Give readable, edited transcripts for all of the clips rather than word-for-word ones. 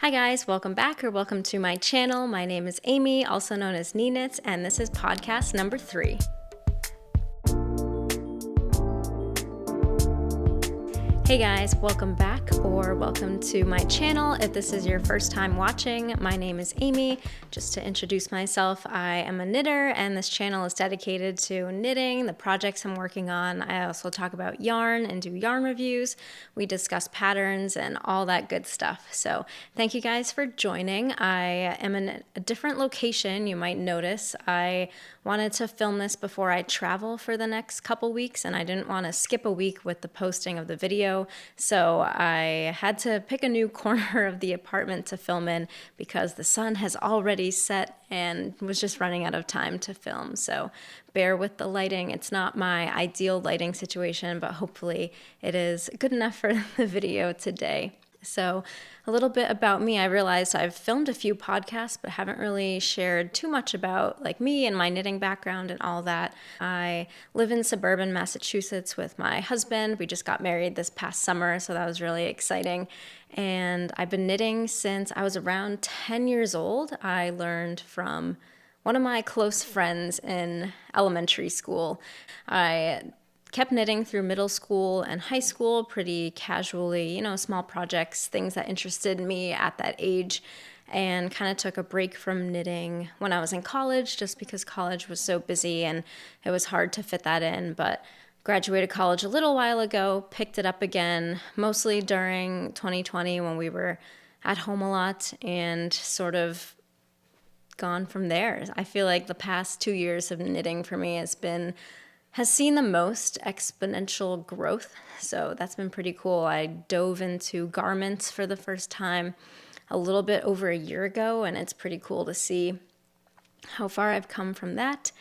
Hi guys, welcome back or welcome to my channel. My name is Amy, also known as Knits, and this is podcast number 3. Hey guys, welcome back or welcome to my channel. If this is your first time watching, my name is Amy. Just to introduce myself, I am a knitter and this channel is dedicated to knitting, the projects I'm working on. I also talk about yarn and do yarn reviews. We discuss patterns and all that good stuff. So thank you guys for joining. I am in a different location, you might notice. I wanted to film this before I travel for the next couple weeks and I didn't want to skip a week with the posting of the video. So I had to pick a new corner of the apartment to film in because the sun has already set and was just running out of time to film. So bear with the lighting. It's not my ideal lighting situation, but hopefully it is good enough for the video today. So a little bit about me. I realized I've filmed a few podcasts, but haven't really shared too much about me and my knitting background and all that. I live in suburban Massachusetts with my husband. We just got married this past summer, so that was really exciting. And I've been knitting since I was around 10 years old. I learned from one of my close friends in elementary school. I kept knitting through middle school and high school pretty casually, small projects, things that interested me at that age, and kind of took a break from knitting when I was in college just because college was so busy and it was hard to fit that in. But graduated college a little while ago, picked it up again, mostly during 2020 when we were at home a lot, and sort of gone from there. I feel like the past 2 years of knitting for me has seen the most exponential growth. So that's been pretty cool. I dove into garments for the first time a little bit over a year ago, and it's pretty cool to see how far I've come from that.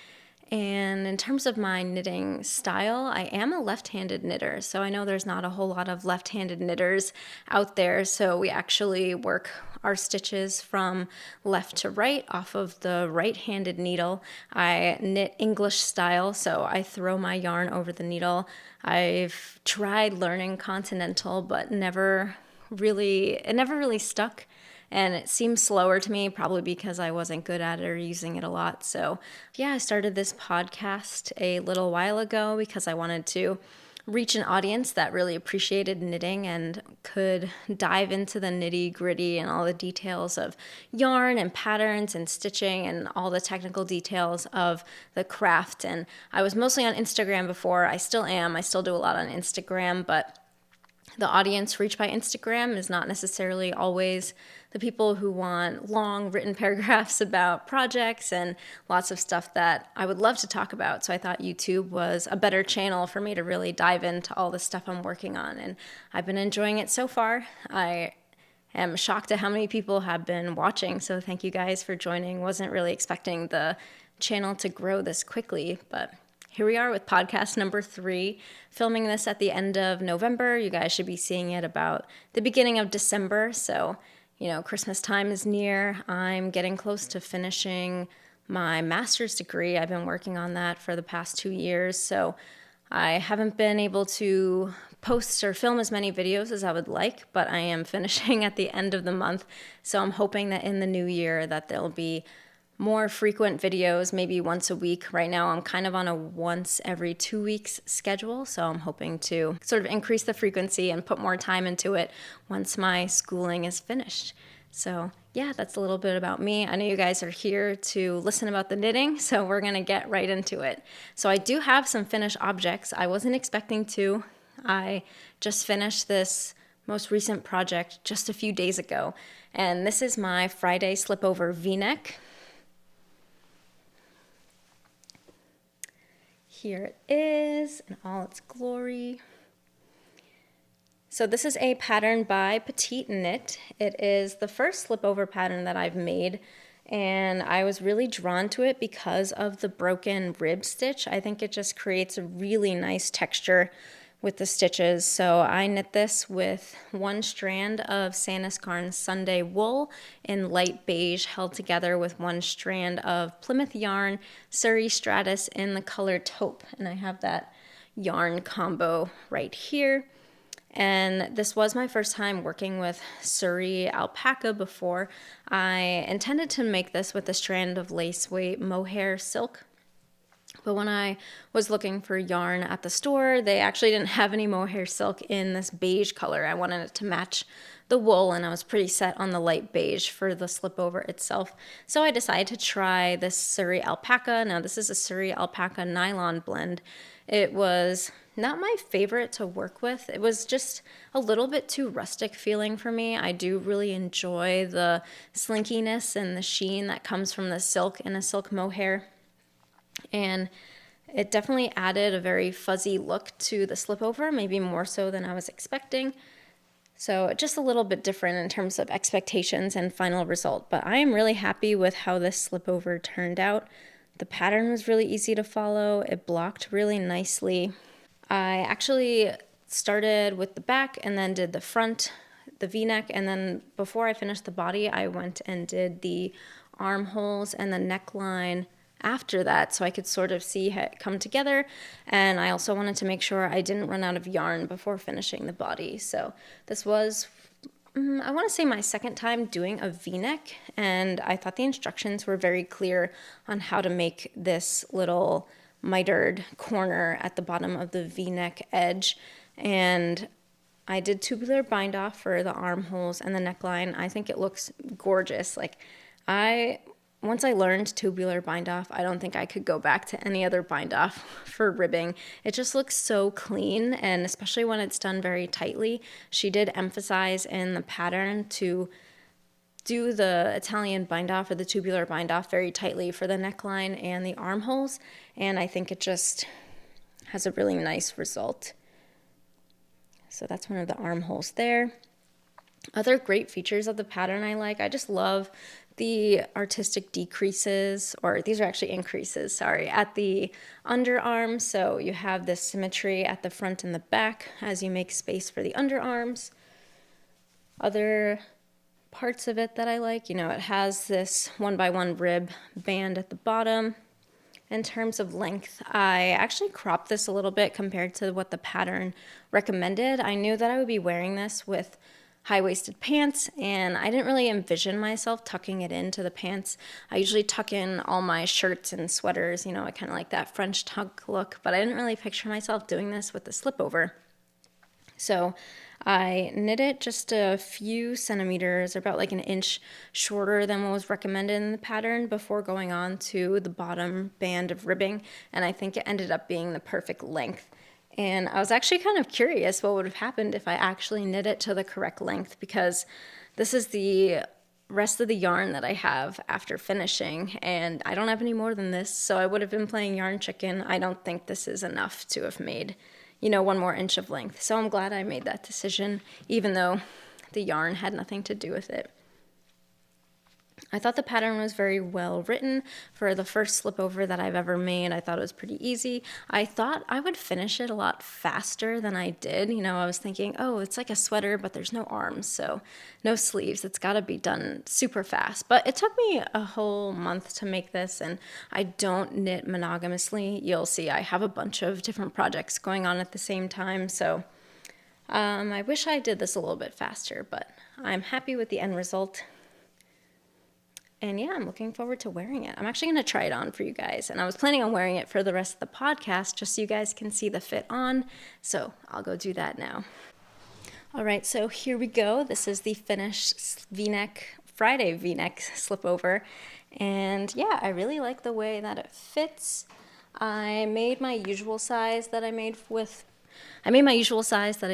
And in terms of my knitting style, I am a left-handed knitter. So I know there's not a whole lot of left-handed knitters out there. So we actually work our stitches from left to right off of the right-handed needle. I knit English style, so I throw my yarn over the needle. I've tried learning continental, but it never really stuck. And it seems slower to me, probably because I wasn't good at it or using it a lot. So yeah, I started this podcast a little while ago because I wanted to reach an audience that really appreciated knitting and could dive into the nitty-gritty and all the details of yarn and patterns and stitching and all the technical details of the craft. And I was mostly on Instagram before. I still am. I still do a lot on Instagram, but the audience reached by Instagram is not necessarily always the people who want long written paragraphs about projects and lots of stuff that I would love to talk about. So I thought YouTube was a better channel for me to really dive into all the stuff I'm working on. And I've been enjoying it so far. I am shocked at how many people have been watching. So thank you guys for joining. Wasn't really expecting the channel to grow this quickly, but here we are with podcast number 3, filming this at the end of November. You guys should be seeing it about the beginning of December. So, Christmas time is near. I'm getting close to finishing my master's degree. I've been working on that for the past 2 years. So I haven't been able to post or film as many videos as I would like, but I am finishing at the end of the month. So I'm hoping that in the new year that there'll be more frequent videos, maybe once a week. Right now I'm kind of on a once every 2 weeks schedule, so I'm hoping to sort of increase the frequency and put more time into it once my schooling is finished. So yeah, that's a little bit about me. I know you guys are here to listen about the knitting, so we're gonna get right into it. So I do have some finished objects. I wasn't expecting to. I just finished this most recent project just a few days ago, and this is my Friday Slipover V-neck. Here it is in all its glory. So this is a pattern by Petite Knit. It is the first slipover pattern that I've made, and I was really drawn to it because of the broken rib stitch. I think it just creates a really nice texture with the stitches. So I knit this with one strand of Sandnes Garn Sunday wool in light beige held together with one strand of Plymouth yarn, Suri Stratus in the color Taupe. And I have that yarn combo right here. And this was my first time working with Suri alpaca before. I intended to make this with a strand of lace weight mohair silk. But when I was looking for yarn at the store, they actually didn't have any mohair silk in this beige color. I wanted it to match the wool, and I was pretty set on the light beige for the slipover itself. So I decided to try this Suri alpaca. Now this is a Suri alpaca nylon blend. It was not my favorite to work with. It was just a little bit too rustic feeling for me. I do really enjoy the slinkiness and the sheen that comes from the silk in a silk mohair. And it definitely added a very fuzzy look to the slipover, maybe more so than I was expecting. So just a little bit different in terms of expectations and final result. But I am really happy with how this slipover turned out. The pattern was really easy to follow. It blocked really nicely. I actually started with the back and then did the front, the V-neck, and then before I finished the body, I went and did the armholes and the neckline after that, so I could sort of see it come together. And I also wanted to make sure I didn't run out of yarn before finishing the body. So this was, I want to say, my second time doing a V-neck, and I thought the instructions were very clear on how to make this little mitered corner at the bottom of the V-neck edge. And I did tubular bind off for the armholes and the neckline. I think it looks gorgeous. Once I learned tubular bind off, I don't think I could go back to any other bind off for ribbing. It just looks so clean, and especially when it's done very tightly. She did emphasize in the pattern to do the Italian bind off or the tubular bind off very tightly for the neckline and the armholes, and I think it just has a really nice result. So that's one of the armholes there. Other great features of the pattern I just love the artistic decreases, or these are actually increases, sorry, at the underarms. So you have this symmetry at the front and the back as you make space for the underarms. Other parts of it that I like, it has this 1x1 rib band at the bottom. In terms of length, I actually cropped this a little bit compared to what the pattern recommended. I knew that I would be wearing this with high-waisted pants, and I didn't really envision myself tucking it into the pants. I usually tuck in all my shirts and sweaters, I kind of like that French tuck look, but I didn't really picture myself doing this with the slipover. So I knit it just a few centimeters, about like an inch shorter than what was recommended in the pattern before going on to the bottom band of ribbing, and I think it ended up being the perfect length. And I was actually kind of curious what would have happened if I actually knit it to the correct length, because this is the rest of the yarn that I have after finishing, and I don't have any more than this, so I would have been playing yarn chicken. I don't think this is enough to have made, 1 more inch of length. So I'm glad I made that decision, even though the yarn had nothing to do with it. I thought the pattern was very well written for the first slipover that I've ever made. I thought it was pretty easy. I thought I would finish it a lot faster than I did. I was thinking, oh, it's like a sweater, but there's no arms, so no sleeves. It's got to be done super fast. But it took me a whole month to make this, and I don't knit monogamously. You'll see I have a bunch of different projects going on at the same time, so I wish I did this a little bit faster, but I'm happy with the end result. And yeah, I'm looking forward to wearing it. I'm actually going to try it on for you guys. And I was planning on wearing it for the rest of the podcast just so you guys can see the fit on. So I'll go do that now. All right, so here we go. This is the finished V-neck, Friday V-neck slipover. And yeah, I really like the way that it fits. I made my usual size that I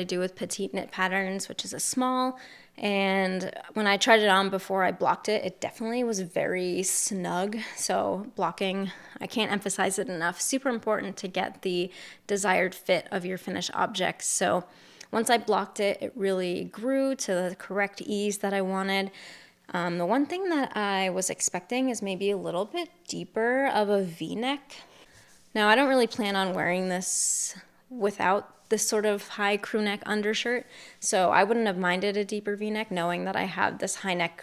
do with Petite knit patterns, which is a small. And when I tried it on before I blocked it, it definitely was very snug. So blocking, I can't emphasize it enough, super important to get the desired fit of your finished objects. So once I blocked it, it really grew to the correct ease that I wanted. The one thing that I was expecting is maybe a little bit deeper of a V-neck. Now, I don't really plan on wearing this without this sort of high crew neck undershirt, so I wouldn't have minded a deeper V-neck knowing that I have this high neck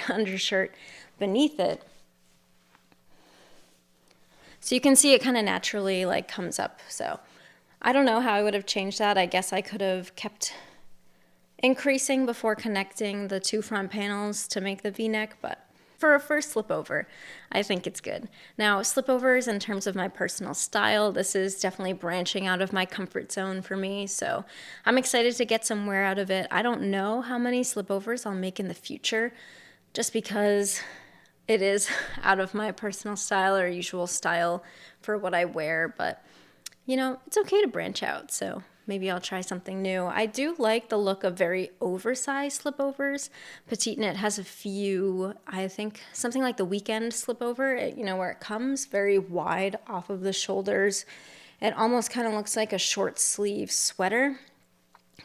undershirt beneath it. So you can see it kind of naturally comes up. So I don't know how I would have changed that. I guess I could have kept increasing before connecting the two front panels to make the V-neck, but for a first slipover, I think it's good. Now, slipovers in terms of my personal style, this is definitely branching out of my comfort zone for me, so I'm excited to get some wear out of it. I don't know how many slipovers I'll make in the future, just because it is out of my personal style or usual style for what I wear, but you know, it's okay to branch out, so maybe I'll try something new. I do like the look of very oversized slipovers. Petite Knit has a few, I think something like the weekend slipover, you know, where it comes very wide off of the shoulders. It almost kind of looks like a short sleeve sweater,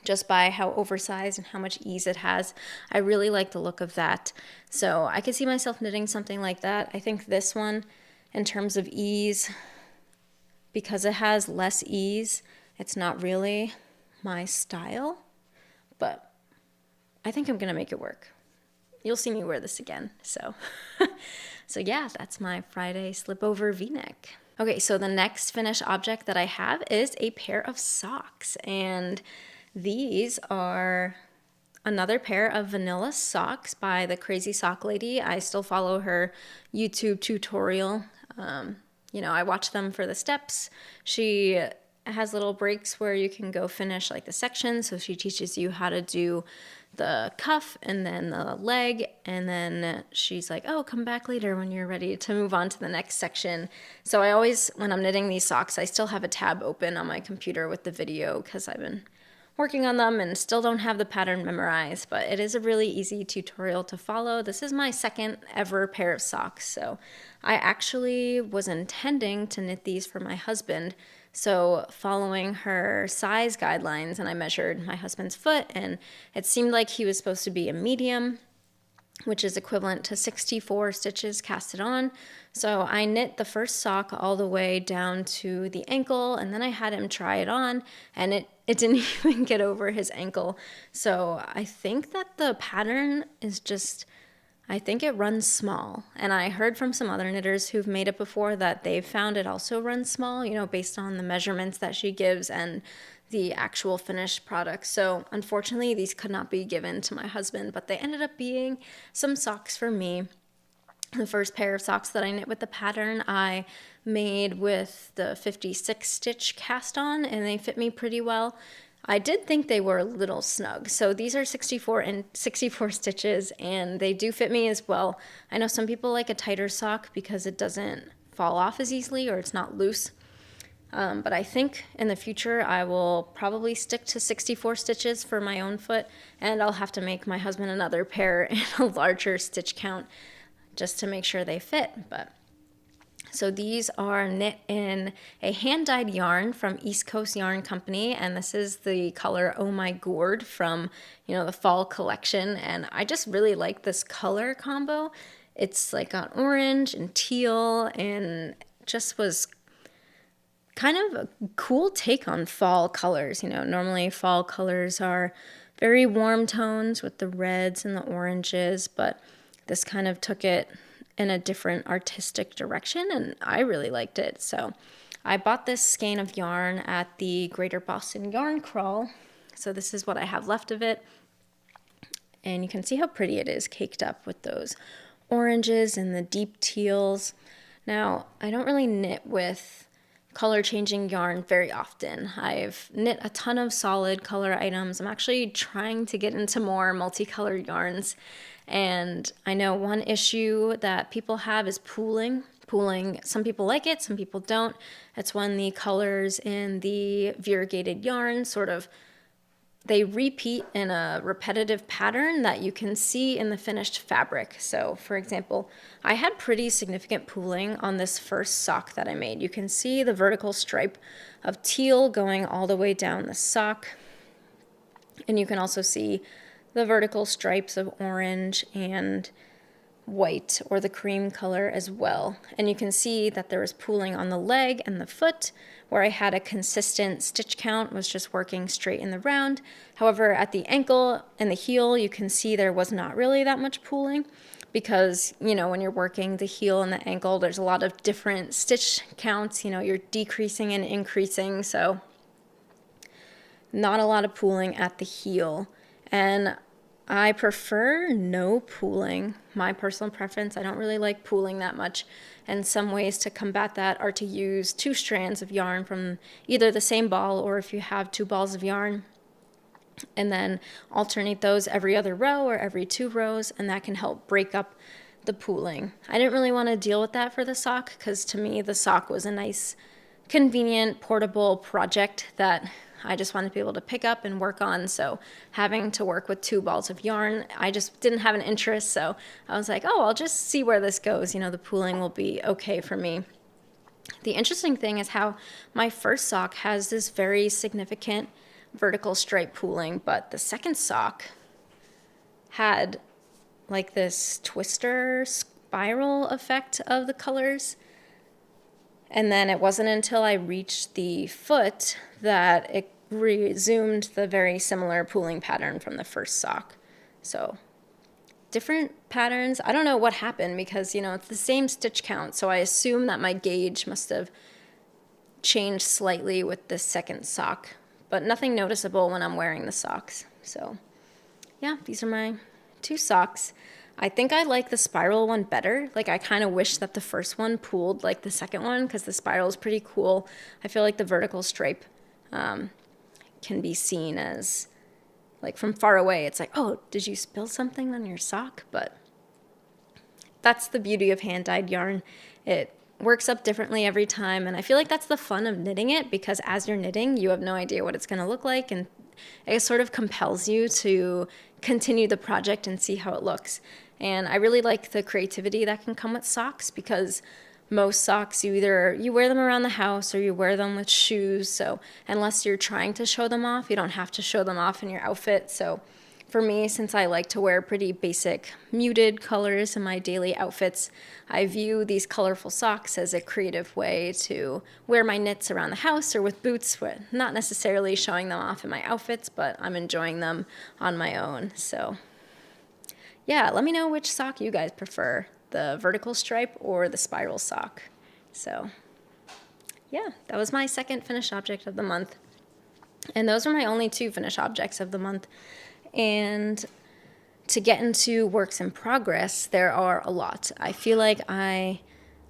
just by how oversized and how much ease it has. I really like the look of that. So I could see myself knitting something like that. I think this one, in terms of ease, because it has less ease, it's not really my style, but I think I'm gonna make it work. You'll see me wear this again, so. So yeah, that's my Friday slipover V-neck. Okay, so the next finished object that I have is a pair of socks, and these are another pair of vanilla socks by the Crazy Sock Lady. I still follow her YouTube tutorial. You know, I watch them for the steps. She has little breaks where you can go finish like the section. So she teaches you how to do the cuff and then the leg. And then she's like, oh, come back later when you're ready to move on to the next section. So I always, when I'm knitting these socks, I still have a tab open on my computer with the video because I've been working on them and still don't have the pattern memorized, but it is a really easy tutorial to follow. This is my second ever pair of socks, so I actually was intending to knit these for my husband. So following her size guidelines, and I measured my husband's foot, and it seemed like he was supposed to be a medium, which is equivalent to 64 stitches casted on. So I knit the first sock all the way down to the ankle, and then I had him try it on, and it didn't even get over his ankle. So I think that the pattern is just, I think it runs small. And I heard from some other knitters who've made it before that they've found it also runs small, you know, based on the measurements that she gives and the actual finished product. So unfortunately, these could not be given to my husband, but they ended up being some socks for me. The first pair of socks that I knit with the pattern, I made with the 56 stitch cast on, and they fit me pretty well. I did think they were a little snug. So these are 64 stitches, and they do fit me as well. I know some people like a tighter sock because it doesn't fall off as easily or it's not loose. But I think in the future I will probably stick to 64 stitches for my own foot, and I'll have to make my husband another pair in a larger stitch count just to make sure they fit. But so these are knit in a hand-dyed yarn from East Coast Yarn Company, and this is the color Oh My Gourd from, you know, the fall collection, and I just really like this color combo. It's like got orange and teal, and just was kind of a cool take on fall colors. You know, normally fall colors are very warm tones with the reds and the oranges, but this kind of took it in a different artistic direction, and I really liked it. So I bought this skein of yarn at the Greater Boston Yarn Crawl. So this is what I have left of it. And you can see how pretty it is caked up with those oranges and the deep teals. Now, I don't really knit with color changing yarn very often. I've knit a ton of solid color items. I'm actually trying to get into more multicolored yarns. And I know one issue that people have is pooling. Pooling, some people like it, some people don't. It's when the colors in the variegated yarn sort of, they repeat in a repetitive pattern that you can see in the finished fabric. So for example, I had pretty significant pooling on this first sock that I made. You can see the vertical stripe of teal going all the way down the sock. And you can also see the vertical stripes of orange and white, or the cream color as well. And you can see that there was pooling on the leg and the foot, where I had a consistent stitch count, was just working straight in the round. However, at the ankle and the heel, you can see there was not really that much pooling, because, you know, when you're working the heel and the ankle, there's a lot of different stitch counts. You know, you're decreasing and increasing. So not a lot of pooling at the heel. And I prefer no pooling. My personal preference, I don't really like pooling that much. And some ways to combat that are to use 2 strands of yarn from either the same ball, or if you have 2 balls of yarn, and then alternate those every other row or every 2 rows, and that can help break up the pooling. I didn't really want to deal with that for the sock, because to me the sock was a nice, convenient, portable project that I just wanted to be able to pick up and work on. So having to work with 2 balls of yarn, I just didn't have an interest. So I was like, oh, I'll just see where this goes. You know, the pooling will be okay for me. The interesting thing is how my first sock has this very significant vertical stripe pooling, but the second sock had like this twister spiral effect of the colors. And then it wasn't until I reached the foot that it resumed the very similar pooling pattern from the first sock. So different patterns. I don't know what happened, because, you know, it's the same stitch count. So I assume that my gauge must have changed slightly with the second sock, but nothing noticeable when I'm wearing the socks. So yeah, these are my 2 socks. I think I like the spiral one better. Like, I kind of wish that the first one pooled like the second one, because the spiral is pretty cool. I feel like the vertical stripe can be seen as, like, from far away, it's like, oh, did you spill something on your sock? But that's the beauty of hand-dyed yarn. It works up differently every time, and I feel like that's the fun of knitting it, because as you're knitting, you have no idea what it's going to look like, and it sort of compels you to continue the project and see how it looks. And I really like the creativity that can come with socks, because most socks, you wear them around the house or you wear them with shoes. So unless you're trying to show them off, you don't have to show them off in your outfit. So for me, since I like to wear pretty basic muted colors in my daily outfits, I view these colorful socks as a creative way to wear my knits around the house or with boots, not necessarily showing them off in my outfits, but I'm enjoying them on my own. So yeah, let me know which sock you guys prefer, the vertical stripe or the spiral sock. So yeah, that was my second finished object of the month. And those were my only 2 finished objects of the month. And to get into works in progress, there are a lot. I feel like I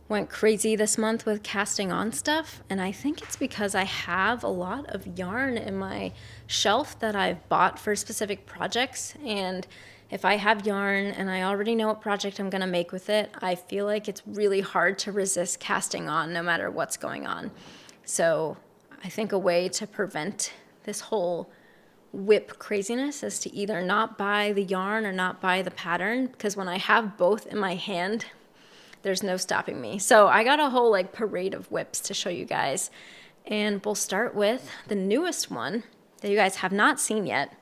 went crazy this month with casting on stuff, and I think it's because I have a lot of yarn in my shelf that I've bought for specific projects. And if I have yarn and I already know what project I'm going to make with it, I feel like it's really hard to resist casting on no matter what's going on. So I think a way to prevent this whole whip craziness is to either not buy the yarn or not buy the pattern, because when I have both in my hand, there's no stopping me. So I got a whole like parade of whips to show you guys, and we'll start with the newest one that you guys have not seen yet.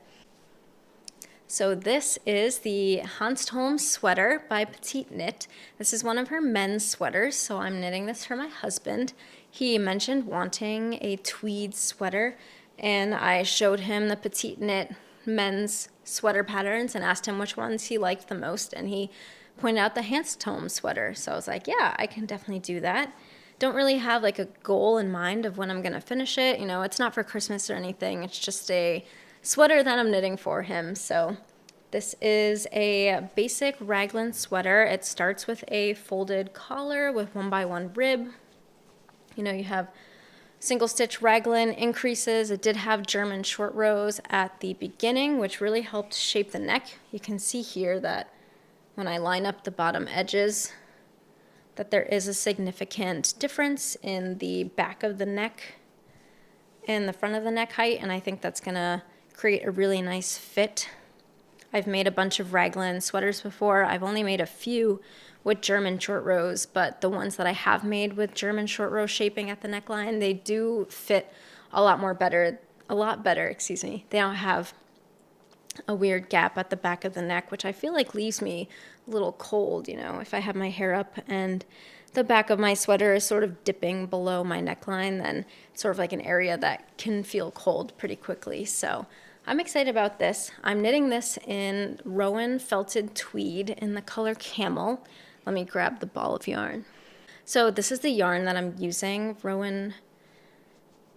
So this is the Hansholm sweater by Petite Knit. This is one of her men's sweaters, so I'm knitting this for my husband. He mentioned wanting a tweed sweater, and I showed him the Petite Knit men's sweater patterns and asked him which ones he liked the most, and he pointed out the Hansholm sweater. So I was like, yeah, I can definitely do that. Don't really have like a goal in mind of when I'm gonna finish it. You know, it's not for Christmas or anything. It's just a sweater that I'm knitting for him. So this is a basic raglan sweater. It starts with a folded collar with 1x1 rib. You know, you have single stitch raglan increases. It did have German short rows at the beginning, which really helped shape the neck. You can see here that when I line up the bottom edges, that there is a significant difference in the back of the neck and the front of the neck height, and I think that's gonna create a really nice fit. I've made a bunch of raglan sweaters before. I've only made a few with German short rows, but the ones that I have made with German short row shaping at the neckline, they do fit a lot better, excuse me. They don't have a weird gap at the back of the neck, which I feel like leaves me a little cold, you know. If I have my hair up and the back of my sweater is sort of dipping below my neckline, then it's sort of like an area that can feel cold pretty quickly. So I'm excited about this. I'm knitting this in Rowan felted tweed in the color camel. Let me grab the ball of yarn. So this is the yarn that I'm using, Rowan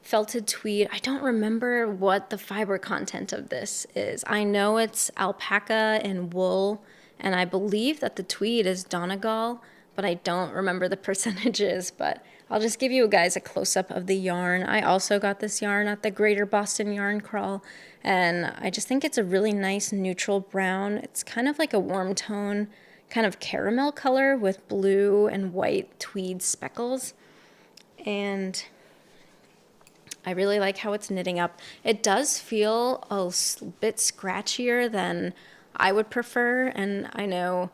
felted tweed. I don't remember what the fiber content of this is. I know it's alpaca and wool, and I believe that the tweed is Donegal, but I don't remember the percentages. But I'll just give you guys a close-up of the yarn. I also got this yarn at the Greater Boston Yarn Crawl, and I just think it's a really nice neutral brown. It's kind of like a warm tone, kind of caramel color with blue and white tweed speckles. And I really like how it's knitting up. It does feel a bit scratchier than I would prefer, and I know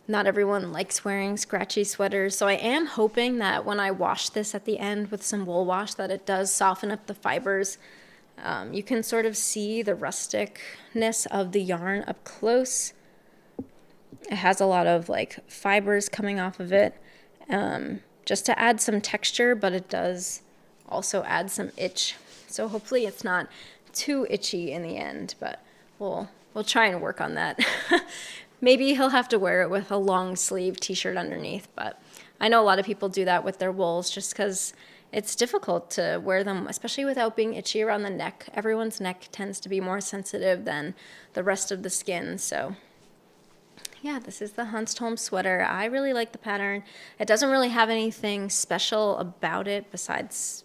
not everyone likes wearing scratchy sweaters, so I am hoping that when I wash this at the end with some wool wash that it does soften up the fibers. You can sort of see the rusticness of the yarn up close. It has a lot of like fibers coming off of it, just to add some texture, but it does also add some itch. So hopefully it's not too itchy in the end, but we'll try and work on that. Maybe he'll have to wear it with a long sleeve t-shirt underneath, but I know a lot of people do that with their wools just because it's difficult to wear them, especially without being itchy around the neck. Everyone's neck tends to be more sensitive than the rest of the skin. So yeah, this is the Huntsholm sweater. I really like the pattern. It doesn't really have anything special about it besides,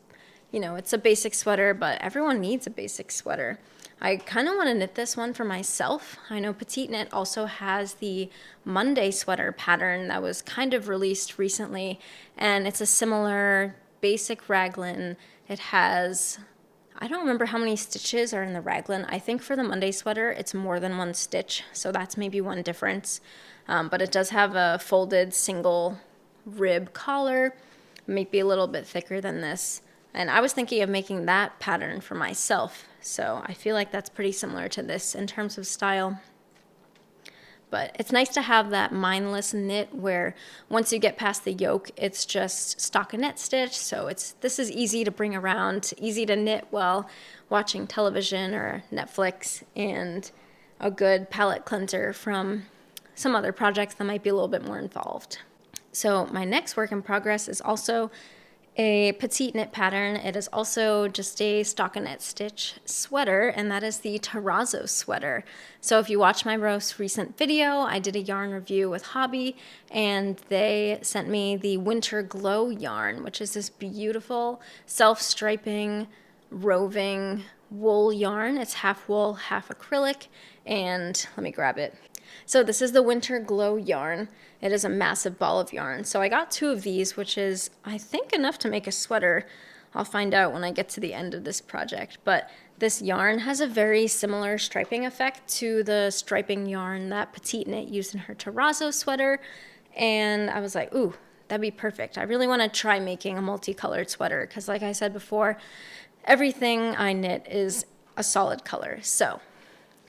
you know, it's a basic sweater, but everyone needs a basic sweater. I kind of want to knit this one for myself. I know Petite Knit also has the Monday sweater pattern that was kind of released recently, and it's a similar basic raglan. It has, I don't remember how many stitches are in the raglan. I think for the Monday sweater, it's more than one stitch, so that's maybe one difference. But it does have a folded single rib collar, maybe a little bit thicker than this. And I was thinking of making that pattern for myself, so I feel like that's pretty similar to this in terms of style. But it's nice to have that mindless knit where once you get past the yoke, it's just stockinette stitch. So this is easy to bring around, easy to knit while watching television or Netflix, and a good palette cleanser from some other projects that might be a little bit more involved. So my next work in progress is also a Petite Knit pattern. It is also just a stockinette stitch sweater, and that is the Terrazzo sweater. So if you watch my most recent video, I did a yarn review with Hobby, and they sent me the Winter Glow yarn, which is this beautiful self-striping, roving wool yarn. It's half wool, half acrylic, and let me grab it. So this is the Winter Glow yarn. It is a massive ball of yarn. So I got 2 of these, which is, I think, enough to make a sweater. I'll find out when I get to the end of this project. But this yarn has a very similar striping effect to the striping yarn that Petite Knit used in her Terrazzo sweater. And I was like, ooh, that'd be perfect. I really want to try making a multicolored sweater because, like I said before, everything I knit is a solid color. So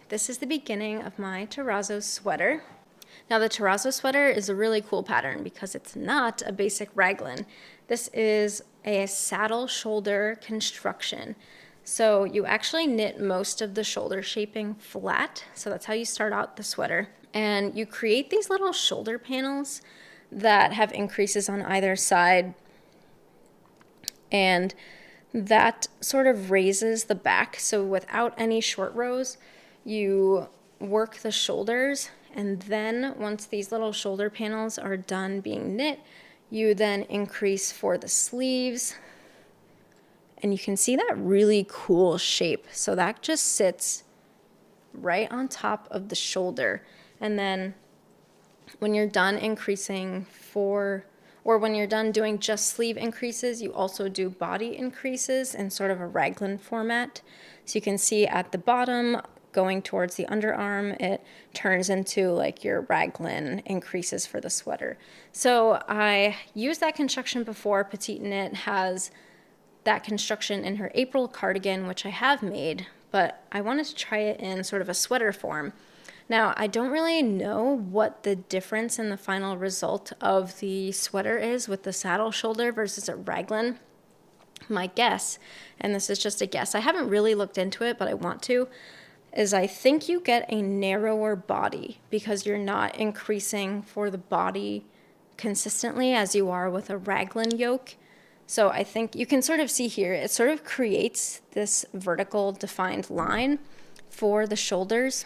this is the beginning of my Terrazzo sweater. Now the Terrazzo sweater is a really cool pattern because it's not a basic raglan. This is a saddle shoulder construction. So you actually knit most of the shoulder shaping flat. So that's how you start out the sweater. And you create these little shoulder panels that have increases on either side. And that sort of raises the back. So without any short rows, you work the shoulders, and then once these little shoulder panels are done being knit, you then increase for the sleeves, and you can see that really cool shape. So that just sits right on top of the shoulder, and then when you're done increasing when you're done doing just sleeve increases, you also do body increases in sort of a raglan format. So you can see at the bottom, going towards the underarm, it turns into like your raglan increases for the sweater. So I used that construction before. Petite Knit has that construction in her April cardigan, which I have made, but I wanted to try it in sort of a sweater form. Now, I don't really know what the difference in the final result of the sweater is with the saddle shoulder versus a raglan. My guess, and this is just a guess, I haven't really looked into it, but I want to, is I think you get a narrower body because you're not increasing for the body consistently as you are with a raglan yoke. So I think you can sort of see here, it sort of creates this vertical defined line for the shoulders,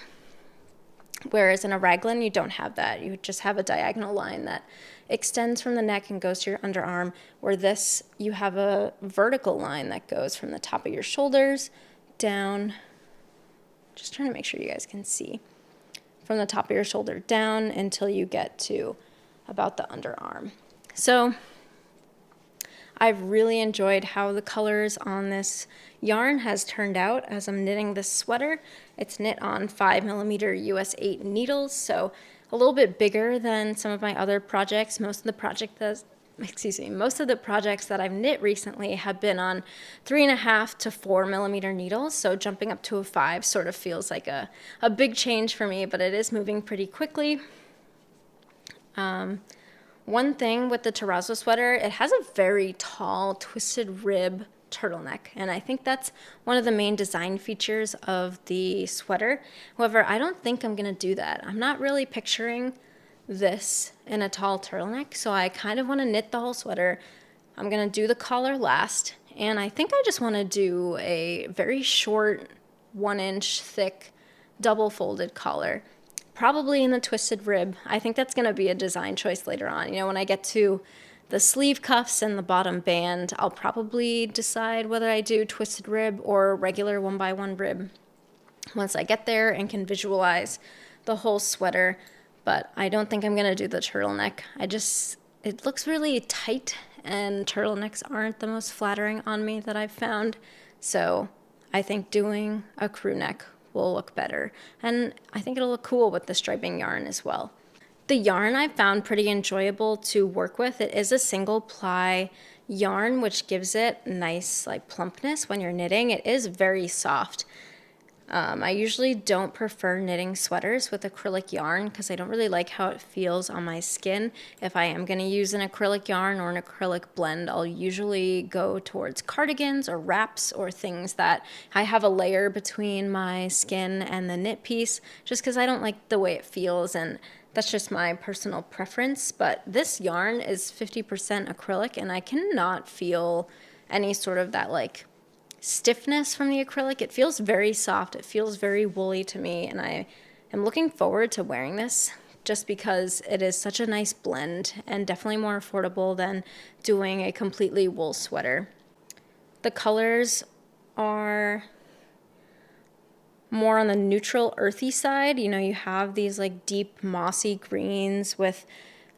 whereas in a raglan you don't have that. You just have a diagonal line that extends from the neck and goes to your underarm, where this, you have a vertical line that goes from the top of your shoulders down, just trying to make sure you guys can see, from the top of your shoulder down until you get to about the underarm. So I've really enjoyed how the colors on this yarn has turned out as I'm knitting this sweater. It's knit on 5mm US 8 needles, so a little bit bigger than some of my other projects. Most of the projects that I've knit recently have been on 3.5 to 4mm needles, so jumping up to a 5 sort of feels like a big change for me, but it is moving pretty quickly. One thing with the terrazzo sweater, it has a very tall twisted rib turtleneck, and I think that's one of the main design features of the sweater. However, I don't think I'm going to do that. I'm not really picturing this in a tall turtleneck, so I kind of want to knit the whole sweater. I'm going to do the collar last, and I think I just want to do a very short 1-inch thick double folded collar, probably in the twisted rib. I think that's going to be a design choice later on. You know, when I get to the sleeve cuffs and the bottom band, I'll probably decide whether I do twisted rib or regular 1x1 rib once I get there and can visualize the whole sweater. But I don't think I'm going to do the turtleneck. It looks really tight, and turtlenecks aren't the most flattering on me that I've found. So I think doing a crew neck will look better. And I think it'll look cool with the striping yarn as well. The yarn I found pretty enjoyable to work with. It is a single ply yarn, which gives it nice like plumpness when you're knitting. It is very soft. I usually don't prefer knitting sweaters with acrylic yarn because I don't really like how it feels on my skin. If I am going to use an acrylic yarn or an acrylic blend, I'll usually go towards cardigans or wraps or things that I have a layer between my skin and the knit piece, just because I don't like the way it feels, and that's just my personal preference. But this yarn is 50% acrylic, and I cannot feel any sort of that like stiffness from the acrylic. It feels very soft. It feels very woolly to me, and I am looking forward to wearing this just because it is such a nice blend and definitely more affordable than doing a completely wool sweater. The colors are more on the neutral earthy side. You know, you have these like deep mossy greens with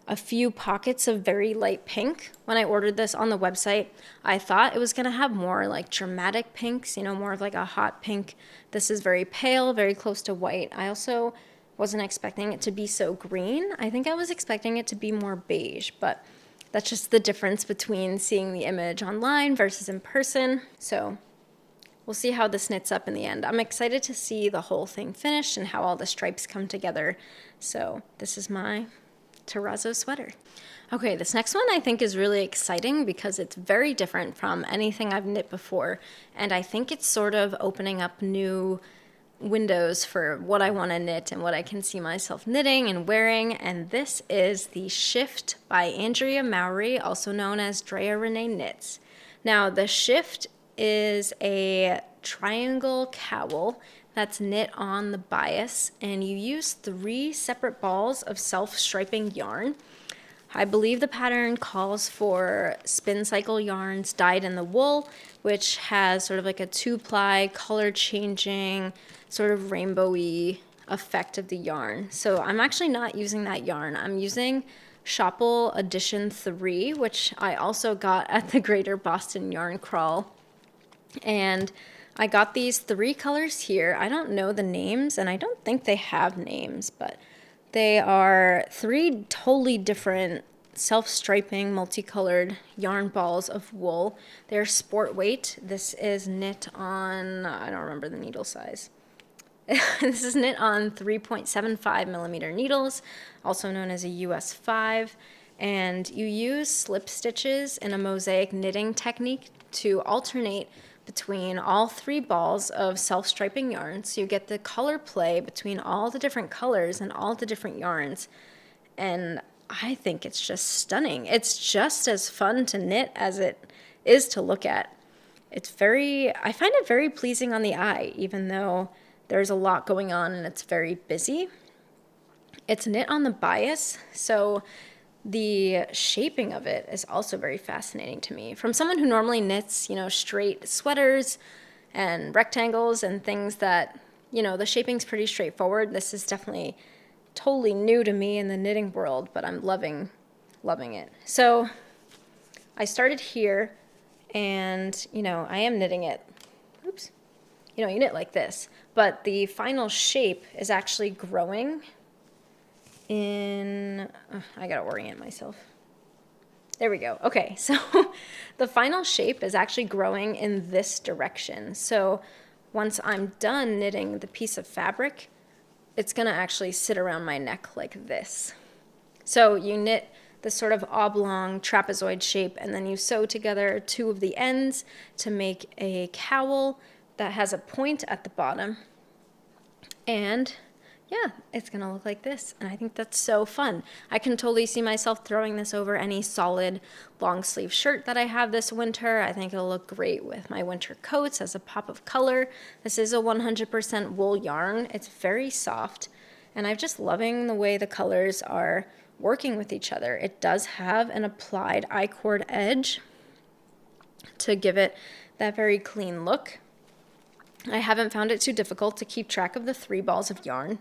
a few pockets of very light pink. When I ordered this on the website, I thought it was going to have more like dramatic pinks, you know, more of like a hot pink. This is very pale, very close to white. I also wasn't expecting it to be so green. I think I was expecting it to be more beige, but that's just the difference between seeing the image online versus in person. So we'll see how this knits up in the end. I'm excited to see the whole thing finished and how all the stripes come together. So this is my terrazzo sweater. Okay, this next one I think is really exciting because it's very different from anything I've knit before, and I think it's sort of opening up new windows for what I want to knit and what I can see myself knitting and wearing, and this is the Shift by Andrea Mowry, also known as Drea Renee Knits. Now, the Shift is a triangle cowl that's knit on the bias, and you use 3 separate balls of self-striping yarn. I believe the pattern calls for spin cycle yarns dyed in the wool, which has sort of like a 2-ply color changing sort of rainbowy effect of the yarn. So I'm actually not using that yarn. I'm using Schoppel Edition 3, which I also got at the Greater Boston Yarn Crawl. And I got these 3 colors here. I don't know the names, and I don't think they have names, but they are 3 totally different self-striping multicolored yarn balls of wool. They're sport weight. This is knit on, I don't remember the needle size. This is knit on 3.75mm needles, also known as a US 5, and you use slip stitches in a mosaic knitting technique to alternate between all 3 balls of self-striping yarn, so you get the color play between all the different colors and all the different yarns, and I think it's just stunning. It's just as fun to knit as it is to look at. I find it very pleasing on the eye, even though there's a lot going on and it's very busy. It's knit on the bias, so the shaping of it is also very fascinating to me. From someone who normally knits, straight sweaters and rectangles and things that, the shaping's pretty straightforward. This is definitely totally new to me in the knitting world, but I'm loving it. So I started here and, I am knitting it. Oops. You knit like this, but the final shape is actually growing in, I gotta orient myself. There we go. Okay, so the final shape is actually growing in this direction. So once I'm done knitting the piece of fabric, it's gonna actually sit around my neck like this. So you knit this sort of oblong trapezoid shape, and then you sew together two of the ends to make a cowl that has a point at the bottom. And yeah, it's gonna look like this, and I think that's so fun. I can totally see myself throwing this over any solid long sleeve shirt that I have this winter. I think it'll look great with my winter coats as a pop of color. This is a 100% wool yarn. It's very soft, and I'm just loving the way the colors are working with each other. It does have an applied I-cord edge to give it that very clean look. I haven't found it too difficult to keep track of the 3 balls of yarn.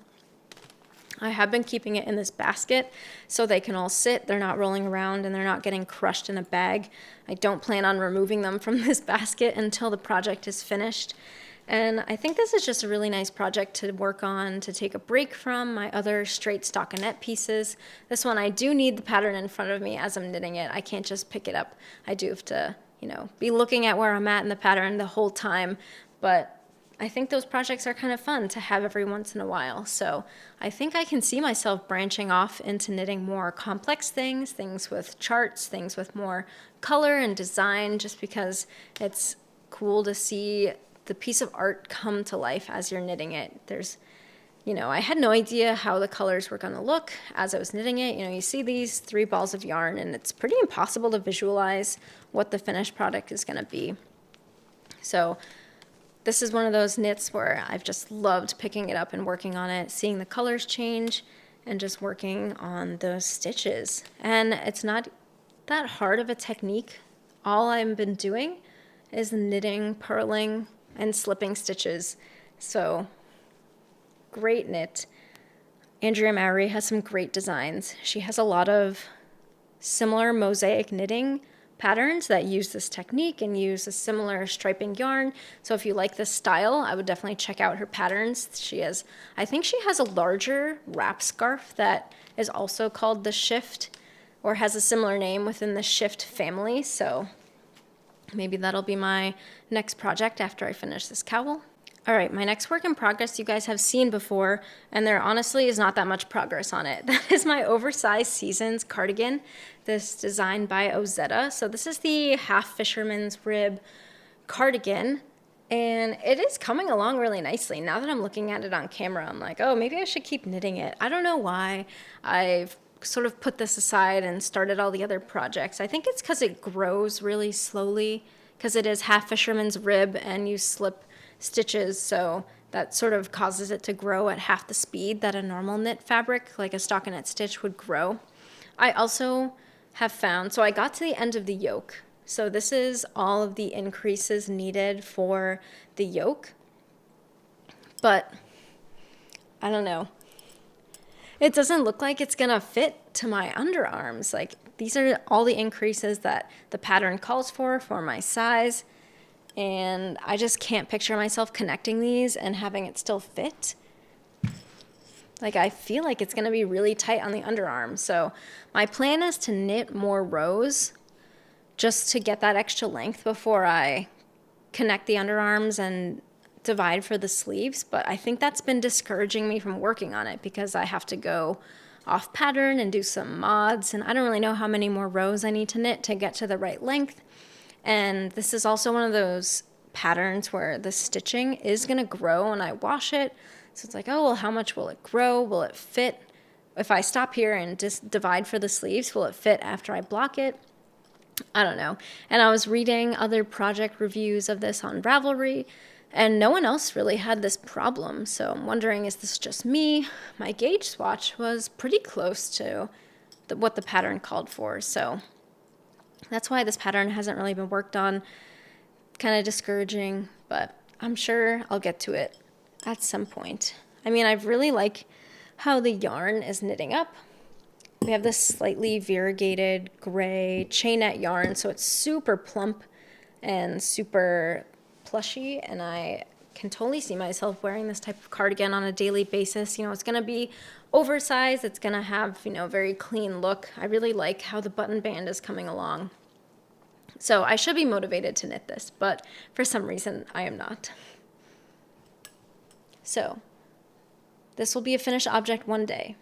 I have been keeping it in this basket so they can all sit. They're not rolling around and they're not getting crushed in a bag. I don't plan on removing them from this basket until the project is finished. And I think this is just a really nice project to work on, to take a break from my other straight stockinette pieces. This one, I do need the pattern in front of me as I'm knitting it. I can't just pick it up. I do have to, be looking at where I'm at in the pattern the whole time. But I think those projects are kind of fun to have every once in a while. So I think I can see myself branching off into knitting more complex things with charts, things with more color and design, just because it's cool to see the piece of art come to life as you're knitting it. I had no idea how the colors were going to look as I was knitting it. You see these 3 balls of yarn, and it's pretty impossible to visualize what the finished product is going to be. So this is one of those knits where I've just loved picking it up and working on it, seeing the colors change, and just working on those stitches. And it's not that hard of a technique. All I've been doing is knitting, purling, and slipping stitches. So great knit. Andrea Mowry has some great designs. She has a lot of similar mosaic knitting patterns that use this technique and use a similar striping yarn. So if you like this style, I would definitely check out her patterns. I think she has a larger wrap scarf that is also called the Shift, or has a similar name within the Shift family. So maybe that'll be my next project after I finish this cowl. All right, my next work in progress you guys have seen before, and there honestly is not that much progress on it. That is my Oversized Seasons cardigan, this designed by Ozetta. So this is the half fisherman's rib cardigan, and it is coming along really nicely. Now that I'm looking at it on camera, I'm like, oh, maybe I should keep knitting it. I don't know why I've sort of put this aside and started all the other projects. I think it's because it grows really slowly, because it is half fisherman's rib and you slip stitches, so that sort of causes it to grow at half the speed that a normal knit fabric, like a stockinette stitch, would grow. I also have found, so I got to the end of the yoke. So this is all of the increases needed for the yoke, but I don't know. It doesn't look like it's gonna fit to my underarms. Like, these are all the increases that the pattern calls for my size. And I just can't picture myself connecting these and having it still fit. Like, I feel like it's going to be really tight on the underarm. So my plan is to knit more rows just to get that extra length before I connect the underarms and divide for the sleeves. But I think that's been discouraging me from working on it because I have to go off pattern and do some mods. And I don't really know how many more rows I need to knit to get to the right length. And this is also one of those patterns where the stitching is going to grow when I wash it. So it's like, oh, well, how much will it grow? Will it fit? If I stop here and just divide for the sleeves, will it fit after I block it? I don't know. And I was reading other project reviews of this on Ravelry, and no one else really had this problem. So I'm wondering, is this just me? My gauge swatch was pretty close to what the pattern called for. So that's why this pattern hasn't really been worked on. Kind of discouraging, but I'm sure I'll get to it at some point. I mean, I really like how the yarn is knitting up. We have this slightly variegated gray chainette yarn, so it's super plump and super plushy, and I can totally see myself wearing this type of cardigan on a daily basis. You know, it's going to be oversized, it's going to have, you know, very clean look. I really like how the button band is coming along. So I should be motivated to knit this, but for some reason I am not. So this will be a finished object one day,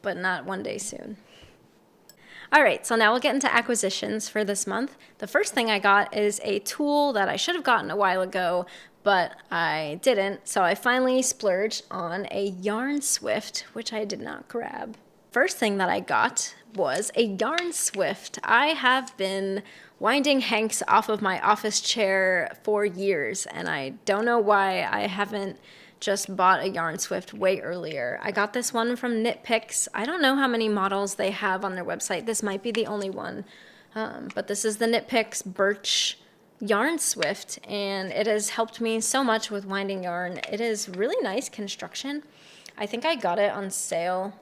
but not one day soon. All right, so now we'll get into acquisitions for this month. The first thing I got is a tool that I should have gotten a while ago, but I didn't. So I finally splurged on a yarn swift, which I did not grab. First thing that I got was a yarn swift. I have been winding hanks off of my office chair for years, and I don't know why I haven't just bought a yarn swift way earlier. I got this one from Knit Picks. I don't know how many models they have on their website. This might be the only one, but this is the Knit Picks Birch yarn swift, and it has helped me so much with winding yarn. It is really nice construction. I think I got it on sale,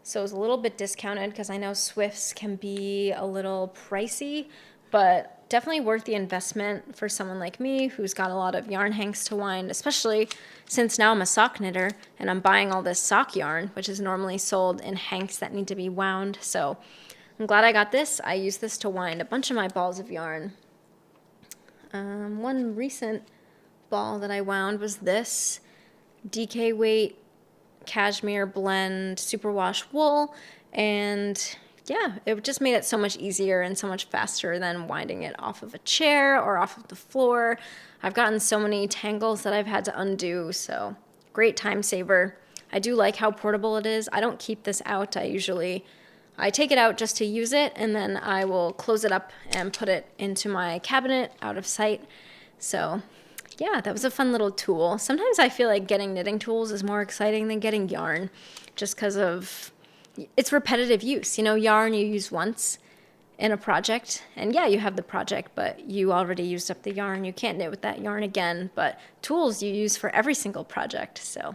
so it was a little bit discounted because I know swifts can be a little pricey, but definitely worth the investment for someone like me who's got a lot of yarn hanks to wind, especially since now I'm a sock knitter and I'm buying all this sock yarn, which is normally sold in hanks that need to be wound. So I'm glad I got this. I use this to wind a bunch of my balls of yarn. One recent ball that I wound was this DK weight cashmere blend superwash wool, and yeah, it just made it so much easier and so much faster than winding it off of a chair or off of the floor. I've gotten so many tangles that I've had to undo, so great time saver. I do like how portable it is. I don't keep this out. I take it out just to use it, and then I will close it up and put it into my cabinet out of sight. So yeah, that was a fun little tool. Sometimes I feel like getting knitting tools is more exciting than getting yarn, just because of it's repetitive use. You know, yarn you use once in a project, and yeah, you have the project, but you already used up the yarn. You can't knit with that yarn again, but tools you use for every single project. So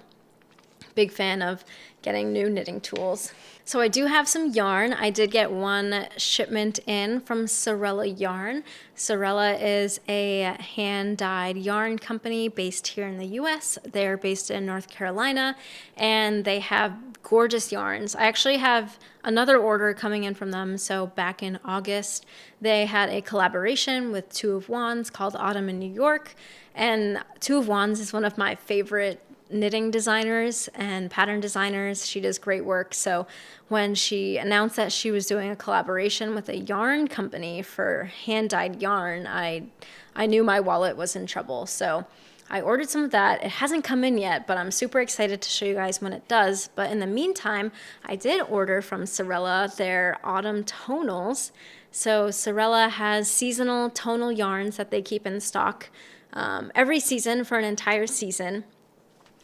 big fan of getting new knitting tools. So I do have some yarn. I did get one shipment in from Sewrella Yarn. Sewrella is a hand-dyed yarn company based here in the US. They're based in North Carolina, and they have gorgeous yarns. I actually have another order coming in from them. So back in August, they had a collaboration with Two of Wands called Autumn in New York, and Two of Wands is one of my favorite knitting designers and pattern designers. She does great work. So when she announced that she was doing a collaboration with a yarn company for hand-dyed yarn, I knew my wallet was in trouble. So I ordered some of that. It hasn't come in yet, but I'm super excited to show you guys when it does. But in the meantime, I did order from Sewrella their Autumn Tonals. So Sewrella has seasonal tonal yarns that they keep in stock every season for an entire season.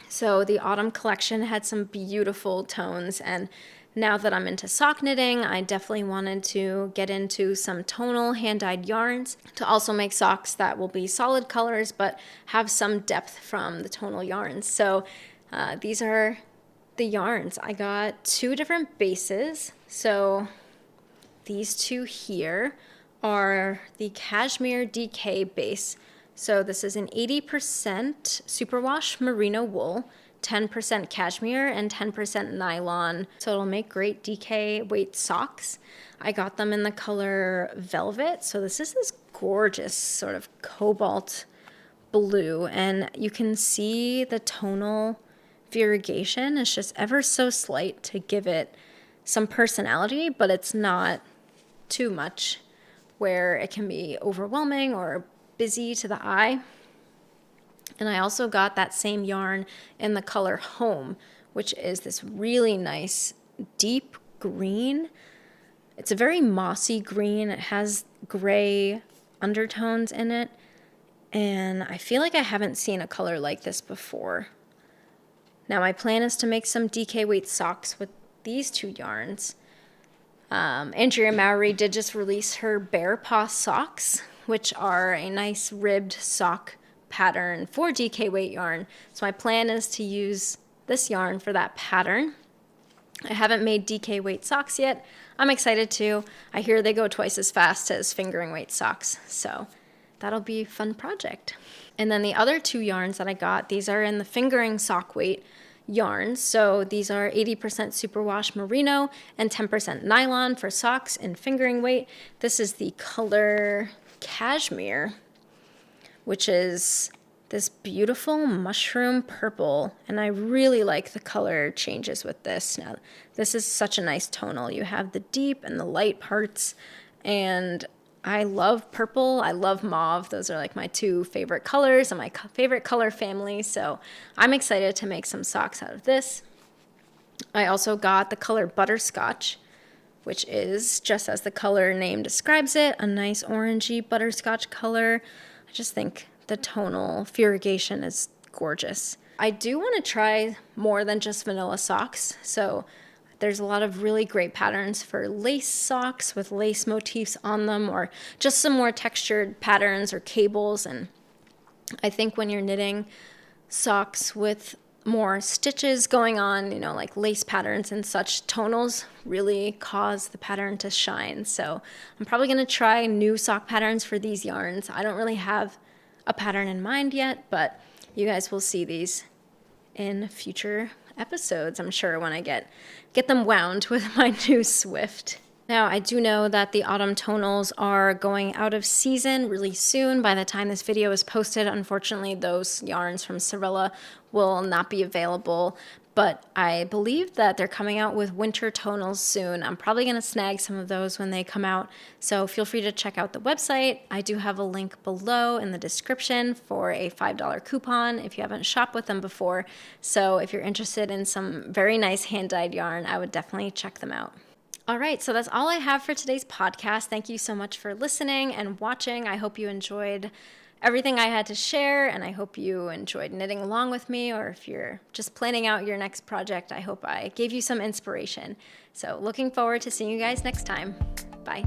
So the autumn collection had some beautiful tones, and now that I'm into sock knitting, I definitely wanted to get into some tonal hand-dyed yarns to also make socks that will be solid colors but have some depth from the tonal yarns. So these are the yarns. I got two different bases. So these two here are the Cashmere DK base. So this is an 80% superwash merino wool, 10% cashmere, and 10% nylon. So it'll make great DK weight socks. I got them in the color Velvet. So this is this gorgeous sort of cobalt blue, and you can see the tonal variegation is just ever so slight to give it some personality, but it's not too much where it can be overwhelming or busy to the eye. And I also got that same yarn in the color Home, which is this really nice deep green. It's a very mossy green. It has gray undertones in it. And I feel like I haven't seen a color like this before. Now my plan is to make some DK weight socks with these two yarns. Andrea Mowry did just release her Bear Paw socks, which are a nice ribbed sock pattern for DK weight yarn. So my plan is to use this yarn for that pattern. I haven't made DK weight socks yet. I'm excited to. I hear they go twice as fast as fingering weight socks, so that'll be a fun project. And then the other two yarns that I got, these are in the fingering sock weight yarns. So these are 80% superwash merino and 10% nylon for socks and fingering weight. This is the color Cashmere, which is this beautiful mushroom purple, and I really like the color changes with this. Now, this is such a nice tonal. You have the deep and the light parts, and I love purple. I love mauve. Those are like my two favorite colors and my favorite color family, so I'm excited to make some socks out of this. I also got the color Butterscotch, which is, just as the color name describes it, a nice orangey butterscotch color. I just think the tonal furigation is gorgeous. I do want to try more than just vanilla socks, so there's a lot of really great patterns for lace socks with lace motifs on them, or just some more textured patterns or cables. And I think when you're knitting socks with more stitches going on, you know, like lace patterns and such, tonals really cause the pattern to shine. So I'm probably going to try new sock patterns for these yarns. I don't really have a pattern in mind yet, but you guys will see these in future episodes, I'm sure, when I get them wound with my new Swift. Now, I do know that the Autumn Tonals are going out of season really soon. By the time this video is posted, unfortunately, those yarns from Sewrella will not be available, but I believe that they're coming out with winter tonals soon. I'm probably going to snag some of those when they come out, so feel free to check out the website. I do have a link below in the description for a $5 coupon if you haven't shopped with them before, so if you're interested in some very nice hand-dyed yarn, I would definitely check them out. All right, so that's all I have for today's podcast. Thank you so much for listening and watching. I hope you enjoyed everything I had to share, and I hope you enjoyed knitting along with me, or if you're just planning out your next project, I hope I gave you some inspiration. So looking forward to seeing you guys next time. Bye.